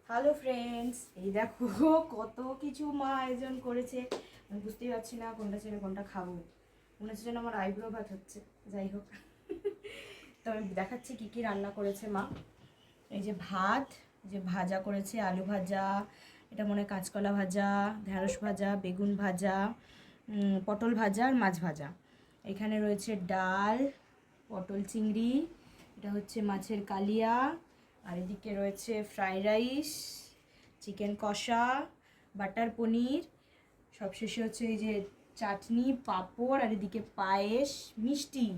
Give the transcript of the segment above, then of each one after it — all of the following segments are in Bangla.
হ্যালো ফ্রেন্ডস, এই দেখো কত কিছু মা আয়োজন করেছে। আমি বুঝতেই পারছি না কোনটা ছেড়ে কোনটা খাবো। মনে হচ্ছে যেন আমার আইব্রো ভাত হচ্ছে। যাই হোক, তো আমি দেখাচ্ছি কি কি রান্না করেছে মা। এই যে ভাত, যে ভাজা করেছে, আলু ভাজা, এটা মনে হয় কাঁচকলা ভাজা, ঢেঁড়স ভাজা, বেগুন ভাজা, পটল ভাজা আর মাছ ভাজা। এখানে রয়েছে ডাল, পটল চিংড়ি, এটা হচ্ছে মাছের কালিয়া, আর এদিকে রয়েছে ফ্রাইড রাইস, চিকেন কষা, বাটার পনির, সবশেষে হচ্ছে এই যে চাটনি, পাঁপড়, আর এদিকে পায়েস, মিষ্টি,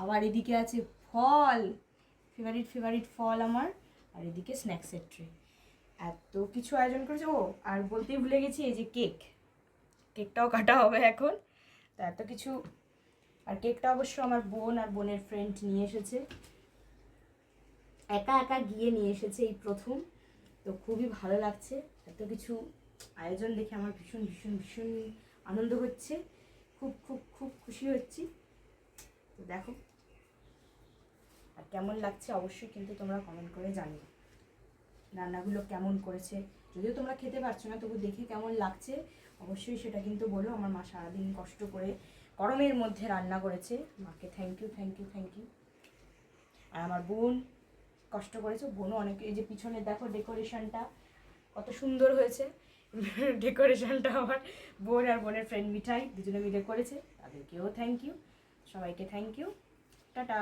আবার এদিকে আছে ফল, ফেভারিট ফেভারিট ফল আমার, আর এদিকে স্ন্যাক্সের ট্রে। এত কিছু আয়োজন করেছে। ও আর বলতেই ভুলে গেছি, এই যে কেকটাও কাটা হবে এখন। তো এত কিছু। আর কেকটা অবশ্য আমার বোন আর বোনের ফ্রেন্ড নিয়ে এসেছে, একা একা গিয়ে নিয়ে এসেছে এই প্রথম। তো খুবই ভালো লাগছে, এত কিছু আয়োজন দেখে আমার ভীষণ ভীষণ ভীষণ আনন্দ হচ্ছে, খুব খুব খুব খুশি হচ্ছি। তো দেখো, আর কেমন লাগছে অবশ্যই কিন্তু তোমরা কমেন্ট করে জানিও। রান্নাগুলো কেমন করেছে, যদিও তোমরা খেতে পারছো না, তবু দেখে কেমন লাগছে অবশ্যই সেটা কিন্তু বলো। আমার মা সারাদিন কষ্ট করে গরমের মধ্যে রান্না করেছে, মাকে thank you thank you thank you. আর আমার বোন কষ্ট করেছে, বোনও অনেক। এই যে পিছনে দেখো ডেকোরেশনটা কত সুন্দর হয়েছে। ডেকোরেশনটা আমার বোন আর বোনের ফ্রেন্ড মিঠাই দুজনে মিলে করেছে, তাদেরকেও থ্যাংক ইউ। সবাইকে থ্যাংক ইউ। টাটা।